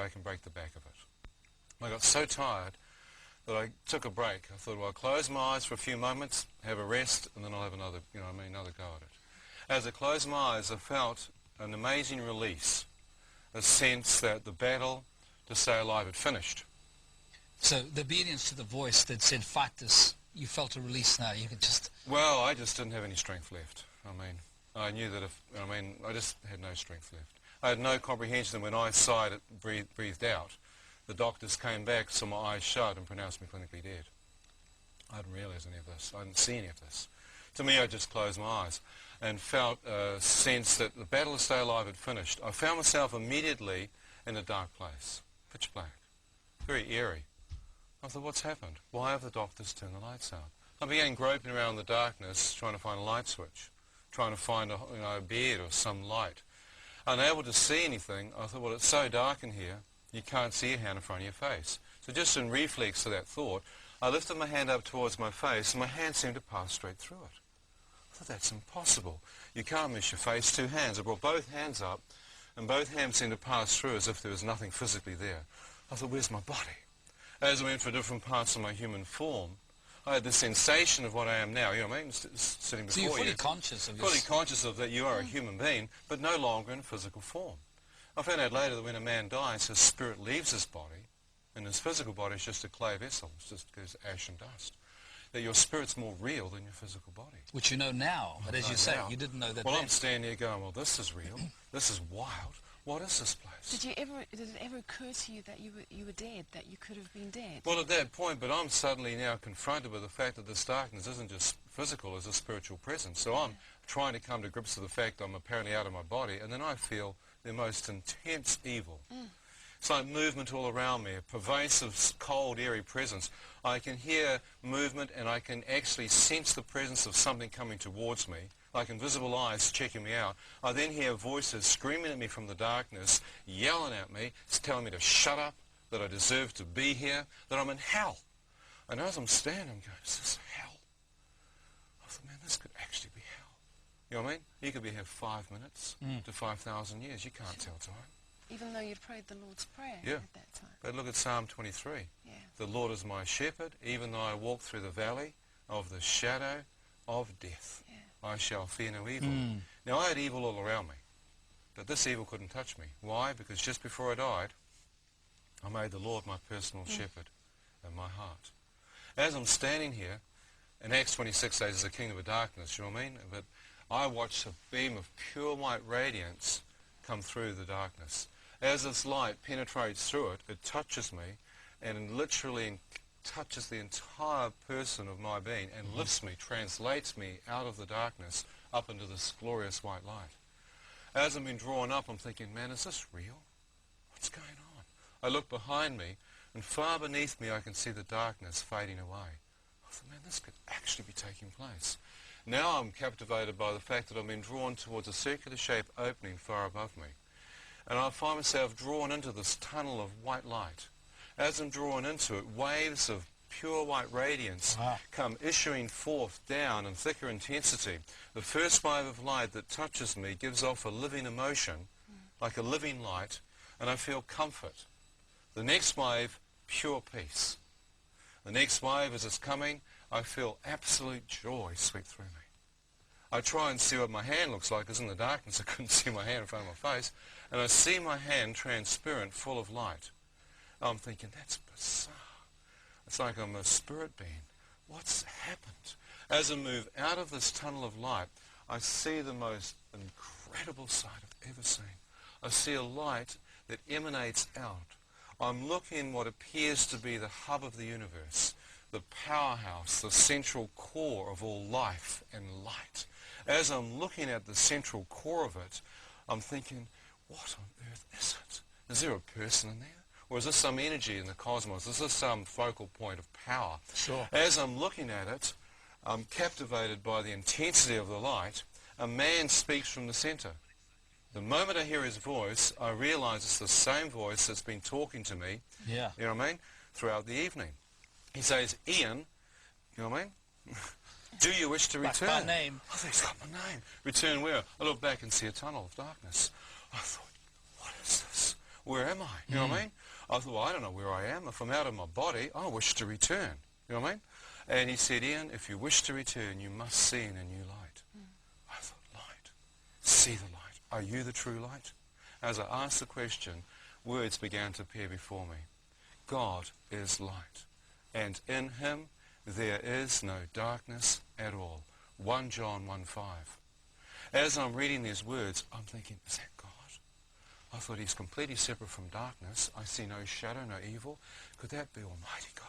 I can break the back of it. I got so tired that I took a break. I thought, well, I'll close my eyes for a few moments, have a rest, and then I'll have another, another go at it. As I closed my eyes, I felt an amazing release, a sense that the battle to stay alive had finished. So the obedience to the voice that said, fight this, you felt a release now. You could just... Well, I just didn't have any strength left. I knew that I just had no strength left. I had no comprehension when I sighed, breathed out. The doctors came back, saw my eyes shut, and pronounced me clinically dead. I hadn't realized any of this. I didn't see any of this. To me, I just closed my eyes and felt a sense that the battle to stay alive had finished. I found myself immediately in a dark place, pitch black, very eerie. I thought, what's happened? Why have the doctors turned the lights out? I began groping around in the darkness, trying to find a light switch, trying to find a bed or some light. Unable to see anything, I thought, well, it's so dark in here, you can't see a hand in front of your face. So just in reflex to that thought, I lifted my hand up towards my face, and my hand seemed to pass straight through it. I thought, that's impossible. You can't miss your face, two hands. I brought both hands up, and both hands seemed to pass through as if there was nothing physically there. I thought, where's my body? As I went for different parts of my human form, I had the sensation of what I am now. You know what I mean? Sitting before you. So you're fully conscious of Fully conscious of that you are a human being, but no longer in physical form. I found out later that when a man dies, his spirit leaves his body, and his physical body is just a clay vessel. It's just goes ash and dust. That your spirit's more real than your physical body. Which you know now, but as you say, you didn't know that Well, then. I'm standing here going, well, this is real. This is wild. What is this place? Did it ever occur to you that you were dead, that you could have been dead? Well, at that point, but I'm suddenly now confronted with the fact that this darkness isn't just physical, it's a spiritual presence. So I'm trying to come to grips with the fact I'm apparently out of my body, and then I feel the most intense evil. It's like movement all around me, a pervasive, cold, eerie presence. I can hear movement, and I can actually sense the presence of something coming towards me, like invisible eyes checking me out. I then hear voices screaming at me from the darkness, yelling at me, telling me to shut up, that I deserve to be here, that I'm in hell. And as I'm standing, I'm going, is this hell? I thought, man, this could actually be hell. You know what I mean? You could be here 5 minutes to 5,000 years. You can't tell time. Even though you'd prayed the Lord's Prayer at that time. But look at Psalm 23. Yeah. The Lord is my shepherd, even though I walk through the valley of the shadow of death. I shall fear no evil. Now, I had evil all around me, but this evil couldn't touch me. Why? Because just before I died, I made the Lord my personal shepherd in my heart. As I'm standing here, in Acts 26 says, the kingdom of darkness, you know what I mean? But I watched a beam of pure white radiance come through the darkness. As this light penetrates through it, it touches me, and literally touches the entire person of my being and lifts me, translates me out of the darkness up into this glorious white light. As I'm being drawn up, I'm thinking, man, is this real? What's going on? I look behind me, and far beneath me I can see the darkness fading away. I thought, man, this could actually be taking place. Now I'm captivated by the fact that I've been drawn towards a circular shaped opening far above me. And I find myself drawn into this tunnel of white light. As I'm drawn into it, waves of pure white radiance come issuing forth down in thicker intensity. The first wave of light that touches me gives off a living emotion, like a living light, and I feel comfort. The next wave, pure peace. The next wave, as it's coming, I feel absolute joy sweep through me. I try and see what my hand looks like, because in the darkness I couldn't see my hand in front of my face, and I see my hand transparent, full of light. I'm thinking, that's bizarre. It's like I'm a spirit being. What's happened? As I move out of this tunnel of light, I see the most incredible sight I've ever seen. I see a light that emanates out. I'm looking what appears to be the hub of the universe, the powerhouse, the central core of all life and light. As I'm looking at the central core of it, I'm thinking, what on earth is it? Is there a person in there? Or is this some energy in the cosmos? Is this some focal point of power? Sure. As I'm looking at it, I'm captivated by the intensity of the light. A man speaks from the center. The moment I hear his voice, I realize it's the same voice that's been talking to me, you know what I mean, throughout the evening. He says, Ian, you know what I mean? Do you wish to return? By name. I think he's got my name. Return where? I look back and see a tunnel of darkness. I thought, what is this? where am I? You know what I mean? I thought, well, I don't know where I am. If I'm out of my body, I wish to return. You know what I mean? And he said, Ian, if you wish to return, you must see in a new light. I thought, light. See the light. Are you the true light? As I asked the question, words began to appear before me. God is light, and in him there is no darkness at all. 1 John 1:5. As I'm reading these words, I'm thinking, is that God? I thought he's completely separate from darkness. I see no shadow, no evil. Could that be Almighty God?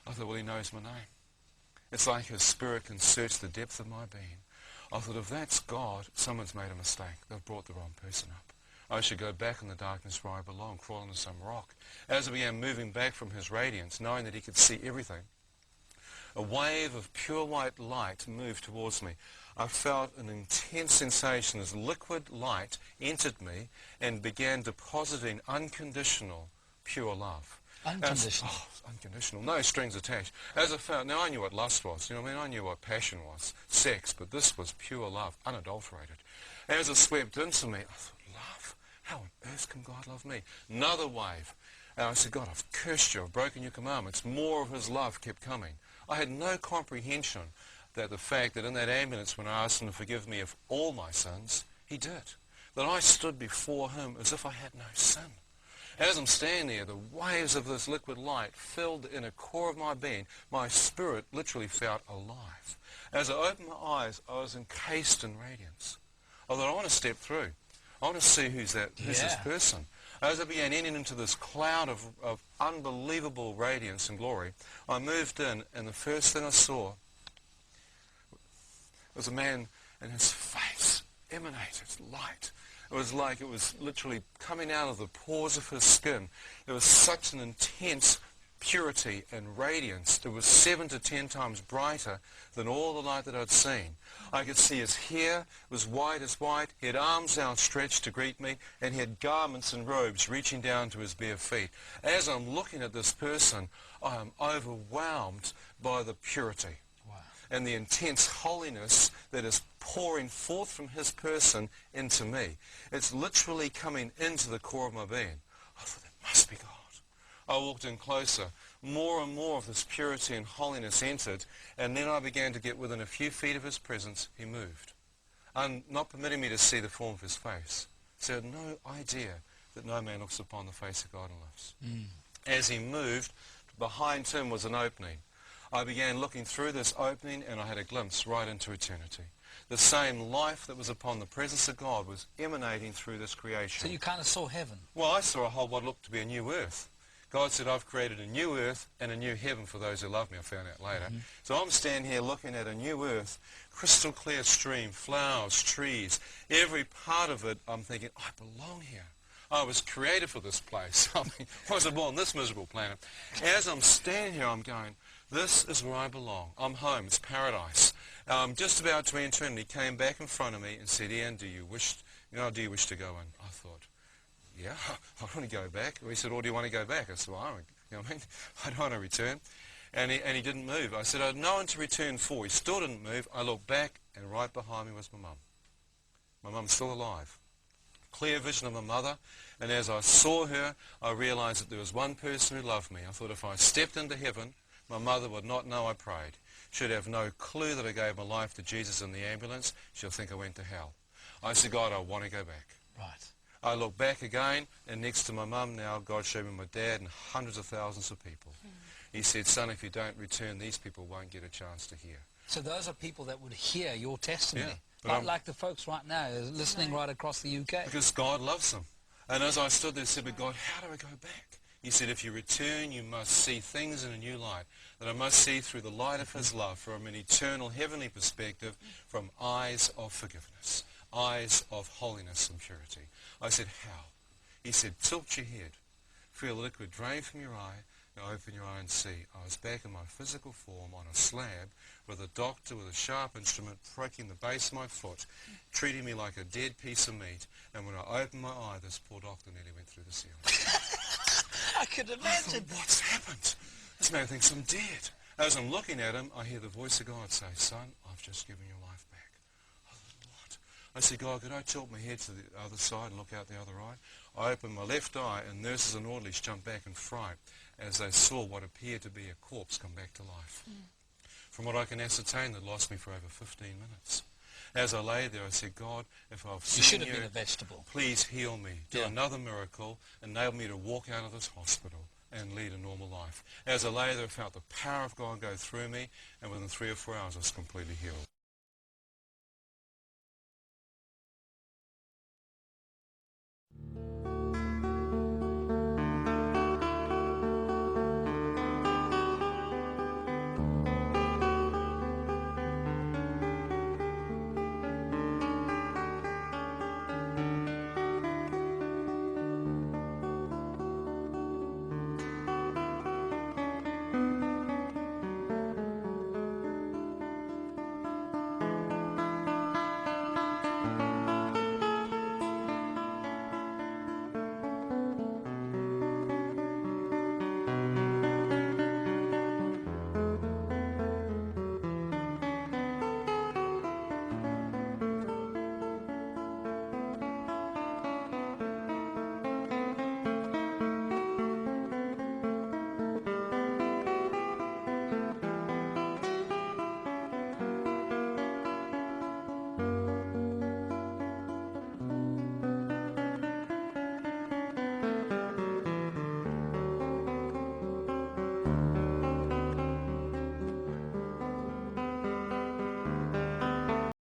I thought, well, he knows my name. It's like his spirit can search the depth of my being. I thought, if that's God, someone's made a mistake. They've brought the wrong person up. I should go back in the darkness where I belong, crawl into some rock. As I began moving back from his radiance, knowing that he could see everything, a wave of pure white light moved towards me. I felt an intense sensation as liquid light entered me and began depositing unconditional, pure love. Unconditional. Unconditional. No strings attached. As I felt, now I knew what lust was. You know what I mean? I knew what passion was. Sex. But this was pure love, unadulterated. As it swept into me, I thought, love? How on earth can God love me? Another wave. And I said, God, I've cursed you. I've broken your commandments. More of his love kept coming. I had no comprehension that the fact that in that ambulance when I asked him to forgive me of all my sins, he did. That I stood before him as if I had no sin. As I'm standing there, the waves of this liquid light filled the inner core of my being. My spirit literally felt alive. As I opened my eyes, I was encased in radiance. I thought, I want to step through. I want to see who's this person. As I began entering into this cloud of unbelievable radiance and glory, I moved in, and the first thing I saw was a man, and his face emanated light. It was like it was literally coming out of the pores of his skin. There was such an intense purity and radiance. It was 7 to 10 times brighter than all the light that I'd seen. I could see his hair was white as white. He had arms outstretched to greet me, and he had garments and robes reaching down to his bare feet. As I'm looking at this person, I am overwhelmed by the purity and the intense holiness that is pouring forth from his person into me. It's literally coming into the core of my being. I thought, that must be God. I walked in closer. More and more of this purity and holiness entered, and then I began to get within a few feet of his presence. He moved, not permitting me to see the form of his face. So I had no idea that no man looks upon the face of God and lives. As he moved, behind him was an opening. I began looking through this opening, and I had a glimpse right into eternity. The same life that was upon the presence of God was emanating through this creation. So you kind of saw heaven. Well, I saw a whole what looked to be a new earth. God said, I've created a new earth and a new heaven for those who love me. I found out later. So I'm standing here looking at a new earth, crystal clear stream, flowers, trees, every part of it. I'm thinking, I belong here. I was created for this place. I mean, I wasn't born on this miserable planet. As I'm standing here, I'm going, this is where I belong. I'm home. It's paradise. Just about to enter, and he came back in front of me and said, Ian, do you wish to go in? I thought, yeah, I want to go back. He said, or do you want to go back? I said, well, I don't want to return. And he didn't move. I said, I had no one to return for. He still didn't move. I looked back, and right behind me was my mum. My mum's still alive. Clear vision of my mother. And as I saw her, I realized that there was one person who loved me. I thought if I stepped into heaven, my mother would not know I prayed. She'd have no clue that I gave my life to Jesus in the ambulance. She'll think I went to hell. I said, God, I want to go back. Right. I looked back again, and next to my mum now, God showed me my dad and hundreds of thousands of people. He said, son, if you don't return, these people won't get a chance to hear. So those are people that would hear your testimony. Yeah, like the folks right now listening right across the UK. Because God loves them. And as I stood there, I said, but God, how do I go back? He said, if you return, you must see things in a new light, that I must see through the light of his love from an eternal heavenly perspective, from eyes of forgiveness, eyes of holiness and purity. I said, how? He said, tilt your head, feel liquid drain from your eye, now open your eye and see. I was back in my physical form on a slab with a doctor with a sharp instrument pricking the base of my foot, treating me like a dead piece of meat. And when I opened my eye, this poor doctor nearly went through the ceiling. I could imagine. I thought, what's happened? This man thinks I'm dead. As I'm looking at him, I hear the voice of God say, son, I've just given your life back. I thought, what? I said, God, could I tilt my head to the other side and look out the other eye? I opened my left eye, and nurses and orderlies jumped back in fright as they saw what appeared to be a corpse come back to life. From what I can ascertain, they'd lost me for over 15 minutes. As I lay there, I said, God, if I've You seen should have been a vegetable. please heal me. Do Yeah. another miracle, enable me to walk out of this hospital and lead a normal life. As I lay there, I felt the power of God go through me, and within 3 or 4 hours, I was completely healed.